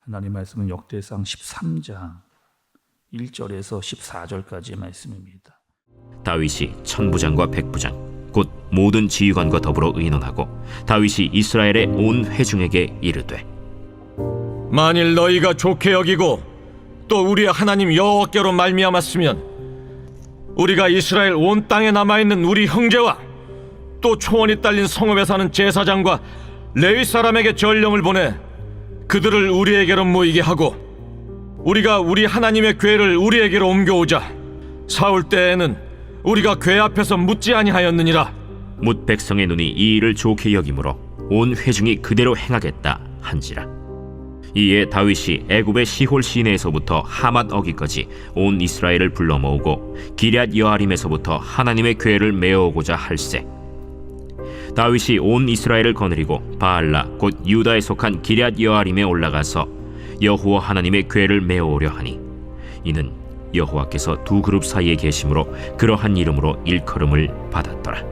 하나님 말씀은 역대상 13장 1절에서 14절까지의 말씀입니다. 다윗이 천부장과 백부장 곧 모든 지휘관과 더불어 의논하고 다윗이 이스라엘의 온 회중에게 이르되 만일 너희가 좋게 여기고 또 우리의 하나님 여호와께로 말미암았으면 우리가 이스라엘 온 땅에 남아있는 우리 형제와 또 초원이 딸린 성읍에 사는 제사장과 레위 사람에게 전령을 보내 그들을 우리에게로 모이게 하고 우리가 우리 하나님의 궤를 우리에게로 옮겨오자. 사울 때에는 우리가 궤 앞에서 묻지 아니하였느니라. 뭇 백성의 눈이 이 일을 좋게 여기므로 온 회중이 그대로 행하겠다 한지라. 이에 다윗이 애굽의 시홀 시내에서부터 하맛 어기까지 온 이스라엘을 불러 모으고 기럇 여아림에서부터 하나님의 궤를 메어오고자 할세. 다윗이 온 이스라엘을 거느리고 바알라 곧 유다에 속한 기럇 여아림에 올라가서 여호와 하나님의 궤를 메어오려 하니 이는 여호와께서 두 그룹 사이에 계심으로 그러한 이름으로 일컬음을 받았더라.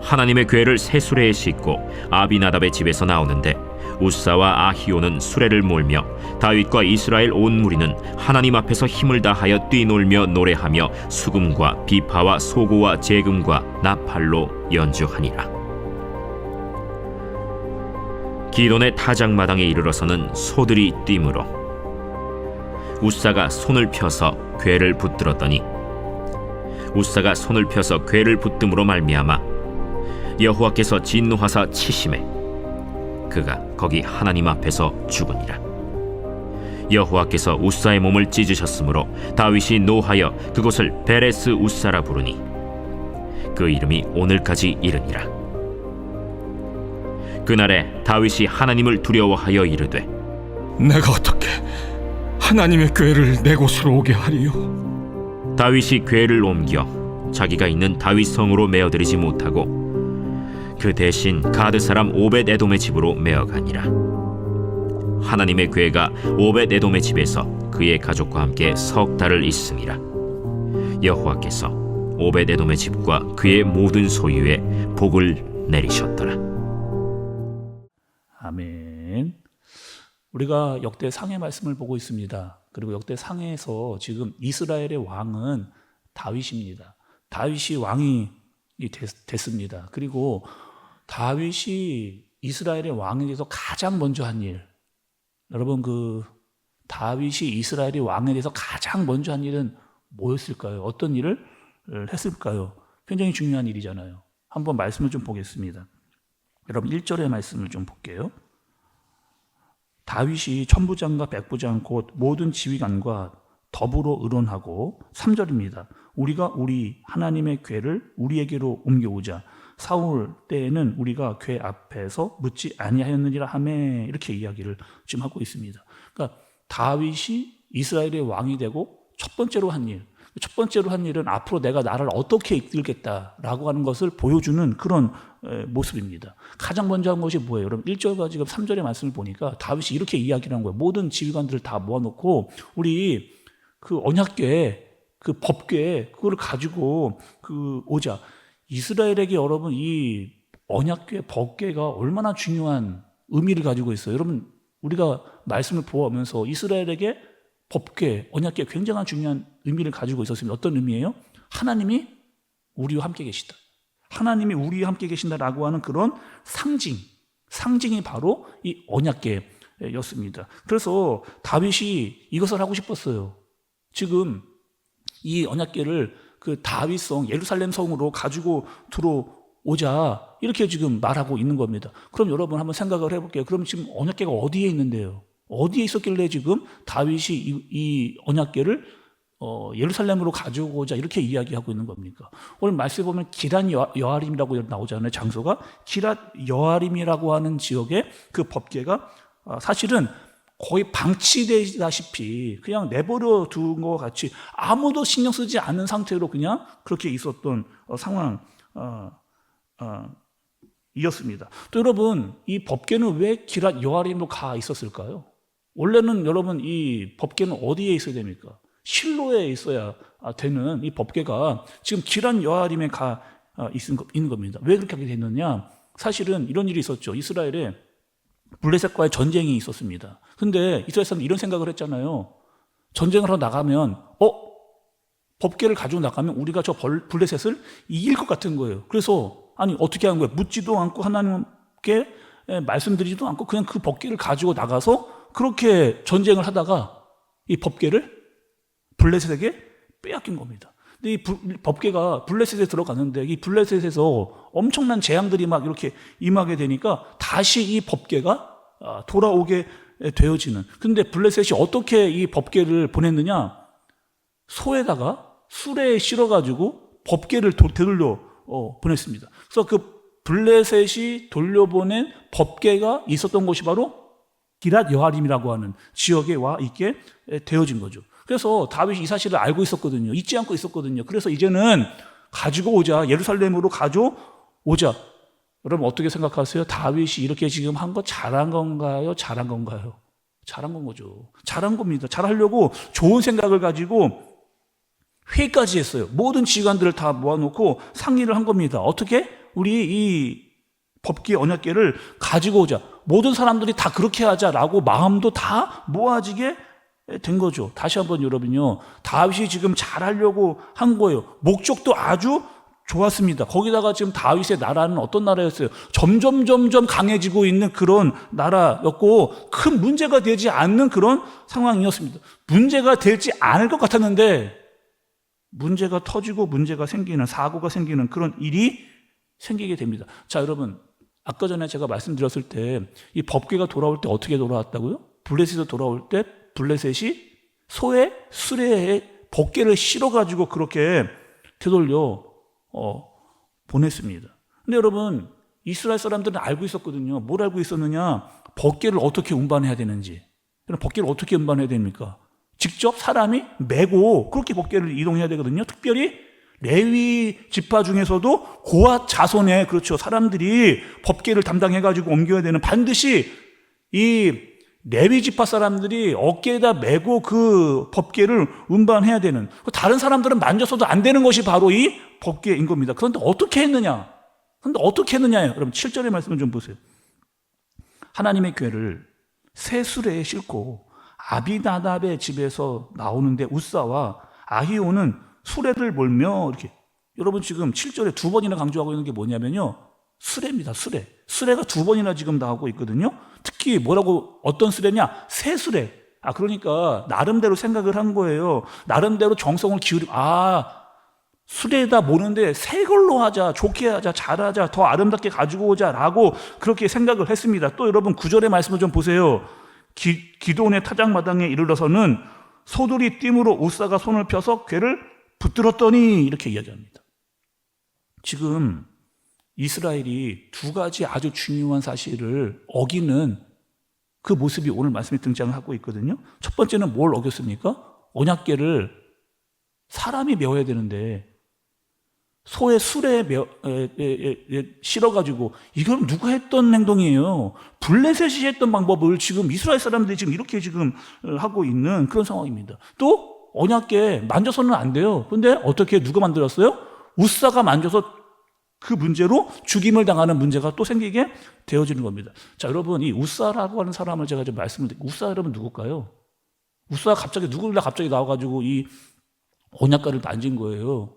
하나님의 궤를 새 수레에 싣고 아비나답의 집에서 나오는데 우사와 아히오는 수레를 몰며 다윗과 이스라엘 온 무리는 하나님 앞에서 힘을 다하여 뛰놀며 노래하며 수금과 비파와 소고와 재금과 나팔로 연주하니라. 기돈의 타작마당에 이르러서는 소들이 뛰므로 우사가 손을 펴서 궤를 붙들었더니 우사가 손을 펴서 궤를 붙듦으로 말미암아 여호와께서 진노하사 치심에 그가 거기 하나님 앞에서 죽으니라. 여호와께서 우사의 몸을 찢으셨으므로 다윗이 노하여 그곳을 베레스 우사라 부르니 그 이름이 오늘까지 이르니라. 그날에 다윗이 하나님을 두려워하여 이르되 내가 어떻게 하나님의 궤를 내 곳으로 오게 하리요? 다윗이 궤를 옮겨 자기가 있는 다윗 성으로 메어들이지 못하고 그 대신 가드 사람 오벳 에돔의 집으로 메어가니라. 하나님의 궤가 오벳 에돔의 집에서 그의 가족과 함께 석 달을 있음이라. 여호와께서 오벳 에돔의 집과 그의 모든 소유에 복을 내리셨더라. 아멘. 우리가 역대상의 말씀을 보고 있습니다. 그리고 역대상에서 지금 이스라엘의 왕은 다윗입니다. 다윗이 왕이 됐습니다. 그리고 다윗이 이스라엘의 왕에 대해서 가장 먼저 한 일, 여러분 다윗이 이스라엘의 왕에 대해서 가장 먼저 한 일은 뭐였을까요? 어떤 일을 했을까요? 굉장히 중요한 일이잖아요. 한번 말씀을 좀 보겠습니다. 여러분 1절의 말씀을 좀 볼게요. 다윗이 천부장과 백부장 곧 모든 지휘관과 더불어 의논하고 3절입니다. 우리가 우리 하나님의 궤를 우리에게로 옮겨오자. 사울 때에는 우리가 궤 앞에서 묻지 아니하였느니라 하매 이렇게 이야기를 지금 하고 있습니다. 그러니까 다윗이 이스라엘의 왕이 되고 첫 번째로 한 일은 앞으로 내가 나라를 어떻게 이끌겠다라고 하는 것을 보여주는 그런 모습입니다. 가장 먼저 한 것이 뭐예요? 여러분 1절과 지금 3절의 말씀을 보니까 다윗이 이렇게 이야기를 한 거예요. 모든 지휘관들을 다 모아놓고 우리 그 언약궤, 그 법궤 그거를 가지고 오자. 이스라엘에게 여러분 이 언약궤, 법궤가 얼마나 중요한 의미를 가지고 있어요. 여러분 우리가 말씀을 보면서 이스라엘에게 법궤, 언약궤 굉장한 중요한 의미를 가지고 있었습니다. 어떤 의미예요? 하나님이 우리와 함께 계시다. 하나님이 우리와 함께 계신다라고 하는 그런 상징이 바로 이 언약궤였습니다. 그래서 다윗이 이것을 하고 싶었어요. 지금 이 언약궤를 그 다윗성 예루살렘 성으로 가지고 들어오자 이렇게 지금 말하고 있는 겁니다. 그럼 여러분 한번 생각을 해볼게요. 그럼 지금 언약궤가 어디에 있는데요? 어디에 있었길래 지금 다윗이 이 언약궤를 예루살렘으로 가져오고자 이렇게 이야기하고 있는 겁니까? 오늘 말씀에 보면 기럇 여아림이라고 나오잖아요. 장소가 기럇 여아림이라고 하는 지역의 그 법궤가 사실은 거의 방치되다시피 그냥 내버려 둔 것 같이 아무도 신경 쓰지 않은 상태로 그냥 그렇게 있었던 상황이었습니다. 또 여러분 이 법궤는 왜 기럇 여아림으로 가 있었을까요? 원래는 여러분 이 법궤는 어디에 있어야 됩니까? 실로에 있어야 되는 이 법궤가 지금 기럇 여아림에 가 있는 겁니다. 왜 그렇게 하게 됐느냐? 사실은 이런 일이 있었죠. 이스라엘에 블레셋과의 전쟁이 있었습니다. 근데 이스라엘 사람들이 이런 생각을 했잖아요. 전쟁을 하러 나가면 법궤를 가지고 나가면 우리가 저 블레셋을 이길 것 같은 거예요. 그래서 아니 어떻게 하는 거예요? 묻지도 않고 하나님께 말씀드리지도 않고 그냥 그 법궤를 가지고 나가서 그렇게 전쟁을 하다가 이 법궤를 블레셋에게 빼앗긴 겁니다. 근데 이 법궤가 블레셋에 들어가는데 이 블레셋에서 엄청난 재앙들이 막 이렇게 임하게 되니까 다시 이 법궤가 돌아오게 되어지는. 근데 블레셋이 어떻게 이 법궤를 보냈느냐? 소에다가 수레에 실어가지고 법궤를 되돌려 보냈습니다. 그래서 그 블레셋이 돌려보낸 법궤가 있었던 곳이 바로 기랏 여아림이라고 하는 지역에 와 있게 되어진 거죠. 그래서 다윗이 이 사실을 알고 있었거든요. 잊지 않고 있었거든요. 그래서 이제는 가지고 오자, 예루살렘으로 가져오자. 여러분 어떻게 생각하세요? 다윗이 이렇게 지금 한 거 잘한 건가요? 잘한 건가요? 잘한 건 거죠. 잘한 겁니다. 잘하려고 좋은 생각을 가지고 회의까지 했어요. 모든 지휘관들을 다 모아놓고 상의를 한 겁니다. 어떻게? 우리 이 법궤 언약궤를 가지고 오자. 모든 사람들이 다 그렇게 하자라고 마음도 다 모아지게 된 거죠. 다시 한번 여러분요. 다윗이 지금 잘하려고 한 거예요. 목적도 아주 좋았습니다. 거기다가 지금 다윗의 나라는 어떤 나라였어요? 점점 강해지고 있는 그런 나라였고 큰 문제가 되지 않는 그런 상황이었습니다. 문제가 되지 않을 것 같았는데 문제가 터지고 문제가 생기는, 사고가 생기는 그런 일이 생기게 됩니다. 자, 여러분 아까 전에 제가 말씀드렸을 때 이 법궤가 돌아올 때 어떻게 돌아왔다고요? 블레셋에서 돌아올 때 블레셋이 소의 수레에 법궤를 실어가지고 그렇게 되돌려 보냈습니다. 근데 여러분 이스라엘 사람들은 알고 있었거든요. 뭘 알고 있었느냐? 법궤를 어떻게 운반해야 되는지. 그럼 법궤를 어떻게 운반해야 됩니까? 직접 사람이 메고 그렇게 법궤를 이동해야 되거든요. 특별히 레위 지파 중에서도 고앗 자손의 그렇죠 사람들이 법궤를 담당해가지고 옮겨야 되는, 반드시 이 레위 지파 사람들이 어깨에다 메고 그 법궤를 운반해야 되는, 다른 사람들은 만져서도 안 되는 것이 바로 이 법궤인 겁니다. 그런데 어떻게 했느냐? 여러분 7절의 말씀을 좀 보세요. 하나님의 궤를 새 수레에 싣고 아비나답의 집에서 나오는데 우사와 아히오는 수레를 몰며 이렇게. 여러분 지금 7절에 두 번이나 강조하고 있는 게 뭐냐면요, 수레입니다. 수레가 두 번이나 지금 나오고 있거든요. 특히 뭐라고, 어떤 수레냐? 새 수레. 그러니까 나름대로 생각을 한 거예요. 나름대로 정성을 기울이고, 수레에다 모는데 새 걸로 하자, 좋게 하자, 잘하자, 더 아름답게 가지고 오자라고 그렇게 생각을 했습니다. 또 여러분 9절의 말씀을 좀 보세요. 기드온의 타작마당에 이르러서는 소들이 띠므로 우사가 손을 펴서 궤를 붙들었더니 이렇게 이야기합니다. 지금 이스라엘이 두 가지 아주 중요한 사실을 어기는 그 모습이 오늘 말씀에 등장을 하고 있거든요. 첫 번째는 뭘 어겼습니까? 언약궤를 사람이 메워야 되는데 소의 수레에 실어가지고, 이건 누가 했던 행동이에요? 블레셋이 했던 방법을 지금 이스라엘 사람들이 지금 이렇게 지금 하고 있는 그런 상황입니다. 또 언약궤 만져서는 안 돼요. 근데 어떻게 누가 만들었어요? 우사가 만져서 그 문제로 죽임을 당하는 문제가 또 생기게 되어지는 겁니다. 자, 여러분 이 우사라고 하는 사람을 제가 좀 말씀을 드릴게요. 우사 여러분 누굴까요? 우사가 갑자기 누구나 갑자기 나와가지고 이 언약궤를 만진 거예요.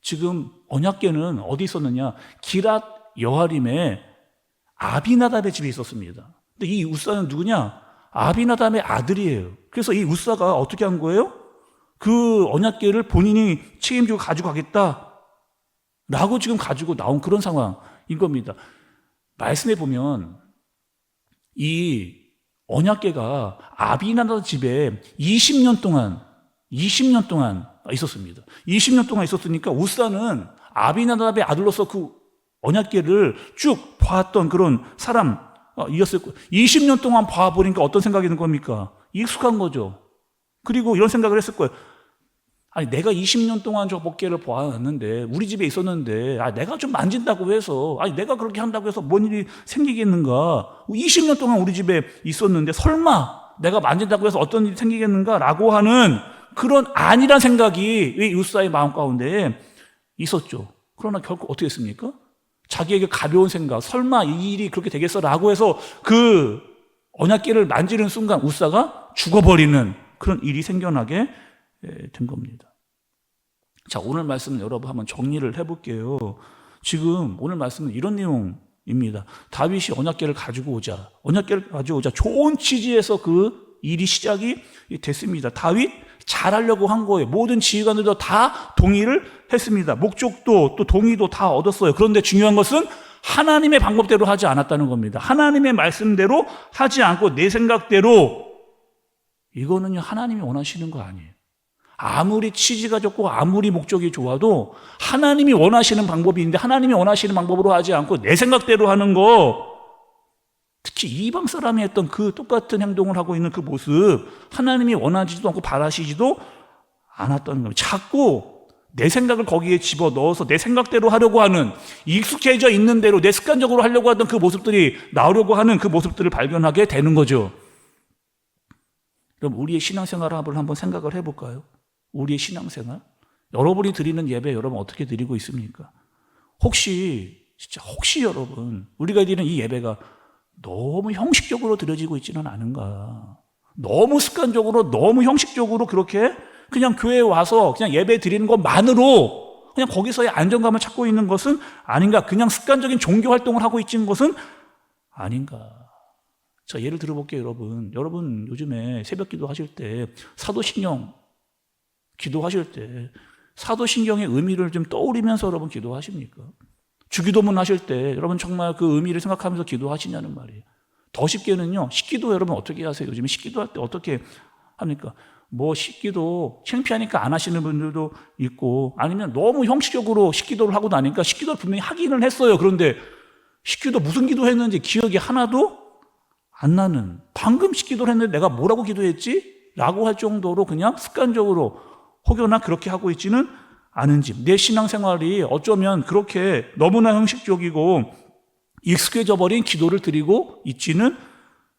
지금 언약궤는 어디 있었느냐? 기랏 여아림에 아비나답의 집에 있었습니다. 근데 이 우사는 누구냐? 아비나답의 아들이에요. 그래서 이 우사가 어떻게 한 거예요? 그 언약궤를 본인이 책임지고 가지고 가겠다라고 지금 가지고 나온 그런 상황인 겁니다. 말씀해 보면 이 언약궤가 아비나답 집에 20년 동안 있었습니다. 20년 동안 있었으니까 우사는 아비나답의 아들로서 그 언약궤를 쭉 봐왔던 그런 사람이었을 거예요. 20년 동안 봐보니까 어떤 생각이 드는 겁니까? 익숙한 거죠. 그리고 이런 생각을 했을 거예요. 아니 내가 20년 동안 저 법궤를 보았는데 우리 집에 있었는데 내가 좀 만진다고 해서 내가 그렇게 한다고 해서 뭔 일이 생기겠는가? 20년 동안 우리 집에 있었는데 설마 내가 만진다고 해서 어떤 일이 생기겠는가라고 하는 그런 아니란 생각이 이 우사의 마음 가운데 있었죠. 그러나 결국 어떻게 했습니까? 자기에게 가벼운 생각, 설마 이 일이 그렇게 되겠어라고 해서 그 언약궤를 만지는 순간 우사가 죽어버리는 그런 일이 생겨나게 된 겁니다. 자, 오늘 말씀은 여러분 한번 정리를 해볼게요. 지금 오늘 말씀은 이런 내용입니다. 다윗이 언약궤를 가지고 오자, 좋은 취지에서 그 일이 시작이 됐습니다. 다윗 잘하려고 한 거예요. 모든 지휘관들도 다 동의를 했습니다. 목적도 또 동의도 다 얻었어요. 그런데 중요한 것은 하나님의 방법대로 하지 않았다는 겁니다. 하나님의 말씀대로 하지 않고 내 생각대로, 이거는요 하나님이 원하시는 거 아니에요. 아무리 취지가 좋고 아무리 목적이 좋아도 하나님이 원하시는 방법이 있는데 하나님이 원하시는 방법으로 하지 않고 내 생각대로 하는 거, 특히 이방 사람이 했던 그 똑같은 행동을 하고 있는 그 모습, 하나님이 원하지도 않고 바라시지도 않았다는 겁니다. 자꾸 내 생각을 거기에 집어넣어서 내 생각대로 하려고 하는, 익숙해져 있는 대로 내 습관적으로 하려고 하던 그 모습들이 나오려고 하는 그 모습들을 발견하게 되는 거죠. 그럼 우리의 신앙생활을 한번 생각을 해볼까요? 우리의 신앙생활, 여러분이 드리는 예배 여러분 어떻게 드리고 있습니까? 혹시 여러분 우리가 드리는 이 예배가 너무 형식적으로 드려지고 있지는 않은가? 너무 습관적으로, 너무 형식적으로 그렇게 그냥 교회에 와서 그냥 예배 드리는 것만으로 그냥 거기서의 안정감을 찾고 있는 것은 아닌가? 그냥 습관적인 종교 활동을 하고 있는 것은 아닌가? 자, 예를 들어볼게요, 여러분. 여러분 요즘에 새벽 기도 하실 때 사도신경 기도하실 때 사도신경의 의미를 좀 떠올리면서 여러분 기도하십니까? 주기도문 하실 때 여러분 정말 그 의미를 생각하면서 기도하시냐는 말이에요. 더 쉽게는요, 식기도 여러분 어떻게 하세요? 요즘에 식기도 할 때 어떻게 합니까? 뭐 식기도 창피하니까 안 하시는 분들도 있고, 아니면 너무 형식적으로 식기도를 하고 나니까 식기도를 분명히 하기는 했어요. 그런데 식기도 무슨 기도했는지 기억이 하나도 안 나는, 방금 식기도를 했는데 내가 뭐라고 기도했지? 라고 할 정도로 그냥 습관적으로 혹여나 그렇게 하고 있지는 않은지, 내 신앙생활이 어쩌면 그렇게 너무나 형식적이고 익숙해져 버린 기도를 드리고 있지는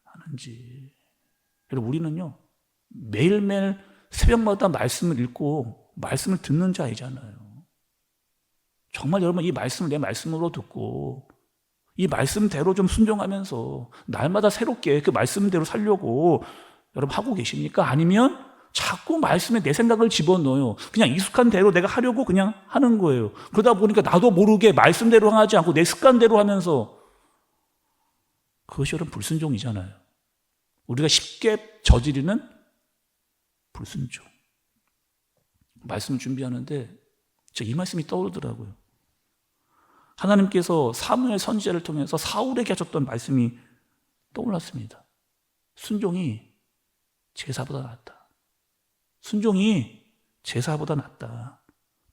않은지. 여러분, 우리는요 매일매일 새벽마다 말씀을 읽고 말씀을 듣는 자이잖아요. 정말 여러분 이 말씀을 내 말씀으로 듣고 이 말씀대로 좀 순종하면서 날마다 새롭게 그 말씀대로 살려고 여러분 하고 계십니까? 아니면 자꾸 말씀에 내 생각을 집어넣어요. 그냥 익숙한 대로 내가 하려고 그냥 하는 거예요. 그러다 보니까 나도 모르게 말씀대로 하지 않고 내 습관대로 하면서, 그것이 여러분 불순종이잖아요. 우리가 쉽게 저지르는 불순종. 말씀을 준비하는데 이 말씀이 떠오르더라고요. 하나님께서 사무엘 선지자를 통해서 사울에게 하셨던 말씀이 떠올랐습니다. 순종이 제사보다 낫다. 순종이 제사보다 낫다.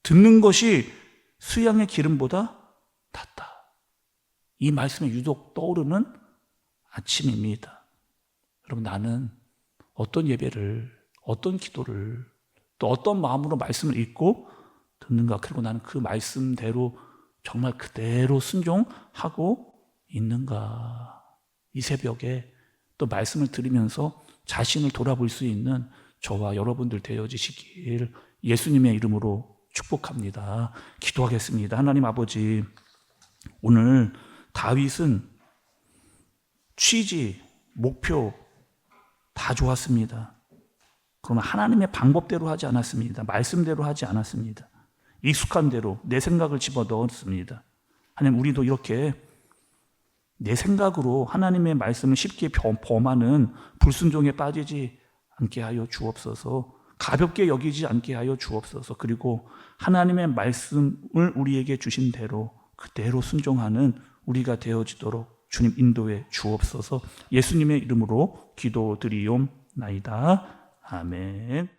듣는 것이 수양의 기름보다 낫다. 이 말씀이 유독 떠오르는 아침입니다. 여러분, 나는 어떤 예배를, 어떤 기도를, 또 어떤 마음으로 말씀을 읽고 듣는가? 그리고 나는 그 말씀대로 정말 그대로 순종하고 있는가? 이 새벽에 또 말씀을 들으면서 자신을 돌아볼 수 있는 저와 여러분들 되어지시길 예수님의 이름으로 축복합니다. 기도하겠습니다. 하나님 아버지, 오늘 다윗은 취지, 목표 다 좋았습니다. 그러나 하나님의 방법대로 하지 않았습니다. 말씀대로 하지 않았습니다. 익숙한 대로 내 생각을 집어넣었습니다. 하나님, 우리도 이렇게 내 생각으로 하나님의 말씀을 쉽게 범하는 불순종에 빠지지 않게 하여 주옵소서. 가볍게 여기지 않게 하여 주옵소서. 그리고 하나님의 말씀을 우리에게 주신 대로 그대로 순종하는 우리가 되어지도록 주님 인도해 주옵소서. 예수님의 이름으로 기도드리옵나이다. 아멘.